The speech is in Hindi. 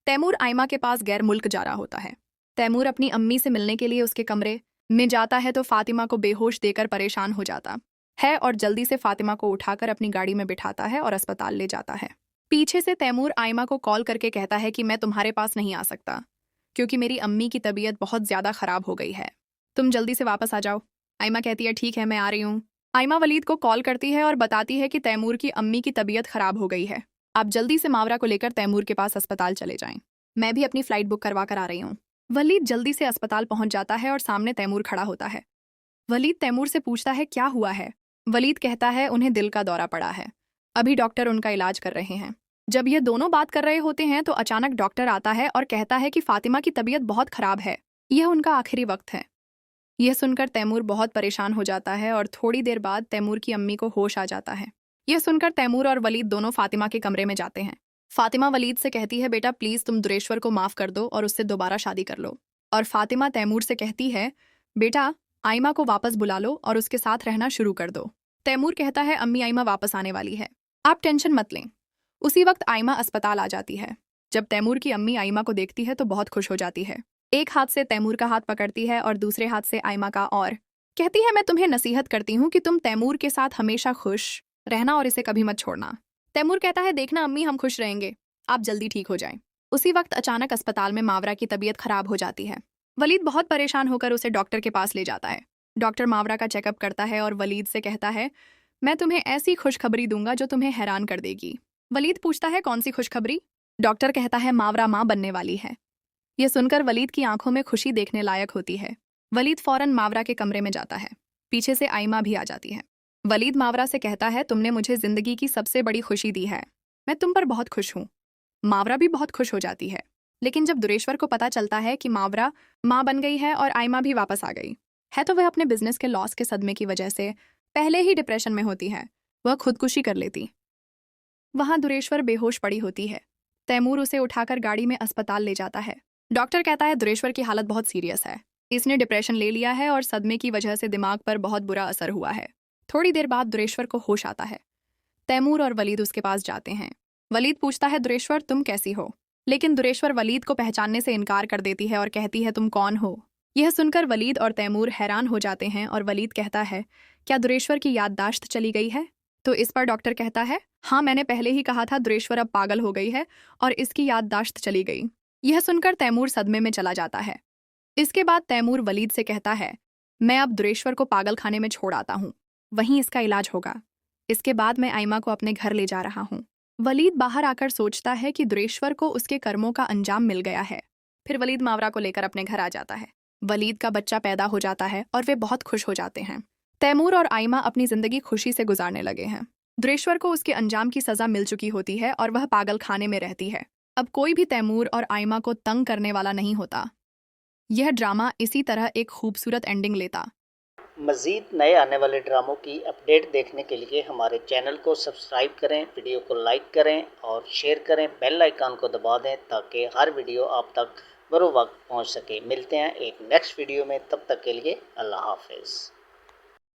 तैमूर आयमा के पास गैर मुल्क जा रहा होता है। तैमूर अपनी अम्मी से मिलने के लिए उसके कमरे में जाता है तो फातिमा को बेहोश देकर परेशान हो जाता है और जल्दी से फातिमा को उठाकर अपनी गाड़ी में बिठाता है और अस्पताल ले जाता है। पीछे से तैमूर आयमा को कॉल करके कहता है कि मैं तुम्हारे पास नहीं आ सकता क्योंकि मेरी अम्मी की तबीयत बहुत ज़्यादा ख़राब हो गई है, तुम जल्दी से वापस आ जाओ। आयमा कहती है ठीक है, मैं आ रही हूँ। आयमा वलीद को कॉल करती है और बताती है कि तैमूर की अम्मी की तबीयत ख़राब हो गई है, आप जल्दी से मावरा को लेकर तैमूर के पास अस्पताल चले जाएं। मैं भी अपनी फ़्लाइट बुक करवा कर आ रही हूँ। वलीद जल्दी से अस्पताल पहुंच जाता है और सामने तैमूर खड़ा होता है। वलीद तैमूर से पूछता है क्या हुआ है। वलीद कहता है उन्हें दिल का दौरा पड़ा है, अभी डॉक्टर उनका इलाज कर रहे हैं। जब ये दोनों बात कर रहे होते हैं तो अचानक डॉक्टर आता है और कहता है कि फातिमा की तबीयत बहुत ख़राब है, यह उनका आखिरी वक्त है। यह सुनकर तैमूर बहुत परेशान हो जाता है और थोड़ी देर बाद तैमूर की अम्मी को होश आ जाता है। यह सुनकर तैमूर और वलीद दोनों फातिमा के कमरे में जाते हैं। फातिमा वलीद से कहती है बेटा प्लीज़ तुम दुरेश्वर को माफ़ कर दो और उससे दोबारा शादी कर लो। और फातिमा तैमूर से कहती है बेटा आयमा को वापस बुला लो और उसके साथ रहना शुरू कर दो। तैमूर कहता है अम्मी आयमा वापस आने वाली है, आप टेंशन मत लें। उसी वक्त आयमा अस्पताल आ जाती है। जब तैमूर की अम्मी आयमा को देखती है तो बहुत खुश हो जाती है। एक हाथ से तैमूर का हाथ पकड़ती है और दूसरे हाथ से आयमा का और कहती है मैं तुम्हें नसीहत करती हूँ कि तुम तैमूर के साथ हमेशा खुश रहना और इसे कभी मत छोड़ना। तैमूर कहता है देखना अम्मी हम खुश रहेंगे, आप जल्दी ठीक हो जाएं। उसी वक्त अचानक अस्पताल में मावरा की तबीयत खराब हो जाती है। वलीद बहुत परेशान होकर उसे डॉक्टर के पास ले जाता है। डॉक्टर मावरा का चेकअप करता है और वलीद से कहता है मैं तुम्हें ऐसी खुशखबरी दूंगा जो तुम्हें हैरान कर देगी। वलीद पूछता है कौन सी खुशखबरी। डॉक्टर कहता है मावरा माँ बनने वाली है। यह सुनकर वलीद की आंखों में खुशी देखने लायक होती है। वलीद फौरन मावरा के कमरे में जाता है। पीछे से आयमा भी आ जाती है। वलीद मावरा से कहता है तुमने मुझे जिंदगी की सबसे बड़ी खुशी दी है, मैं तुम पर बहुत खुश हूँ। मावरा भी बहुत खुश हो जाती है। लेकिन जब दुरेश्वर को पता चलता है कि मावरा माँ बन गई है और आयमा भी वापस आ गई है तो वह अपने बिजनेस के लॉस के सदमे की वजह से पहले ही डिप्रेशन में होती है। वह खुदकुशी कर लेती। वहां दुरेश्वर बेहोश पड़ी होती है। तैमूर उसे उठाकर गाड़ी में अस्पताल ले जाता है। डॉक्टर कहता है दुरेश्वर की हालत बहुत सीरियस है, इसने डिप्रेशन ले लिया है और सदमे की वजह से दिमाग पर बहुत बुरा असर हुआ है। थोड़ी देर बाद दुरेश्वर को होश आता है। तैमूर और वलीद उसके पास जाते हैं। वलीद पूछता है दुरेश्वर तुम कैसी हो, लेकिन दुरेश्वर वलीद को पहचानने से इनकार कर देती है और कहती है तुम कौन हो। यह सुनकर वलीद और तैमूर हैरान हो जाते हैं और वलीद कहता है क्या दुरेश्वर की याददाश्त चली गई है। तो इस पर डॉक्टर कहता है हाँ मैंने पहले ही कहा था दुरेश्वर अब पागल हो गई है और इसकी याददाश्त चली गई। यह सुनकर तैमूर सदमे में चला जाता है। इसके बाद तैमूर वलीद से कहता है मैं अब दुरेश्वर को पागल खाने में छोड़ आता हूँ, वहीं इसका इलाज होगा। इसके बाद मैं आयमा को अपने घर ले जा रहा हूँ। वलीद बाहर आकर सोचता है कि दुरेश्वर को उसके कर्मों का अंजाम मिल गया है। फिर वलीद मावरा को लेकर अपने घर आ जाता है। वलीद का बच्चा पैदा हो जाता है और वे बहुत खुश हो जाते हैं। तैमूर और आयमा अपनी जिंदगी खुशी से गुजारने लगे हैं। दुरेश्वर को उसके अंजाम की सजा मिल चुकी होती है और वह पागल खाने में रहती है। अब कोई भी तैमूर और आयमा को तंग करने वाला नहीं होता। यह ड्रामा इसी तरह एक खूबसूरत एंडिंग लेता। मज़ीद नए आने वाले ड्रामों की अपडेट देखने के लिए हमारे चैनल को सब्सक्राइब करें, वीडियो को लाइक करें और शेयर करें, बेल आइकन को दबा दें ताकि हर वीडियो आप तक बरोवक्त पहुंच सके। मिलते हैं एक नेक्स्ट वीडियो में, तब तक के लिए अल्लाह हाफ़िज़।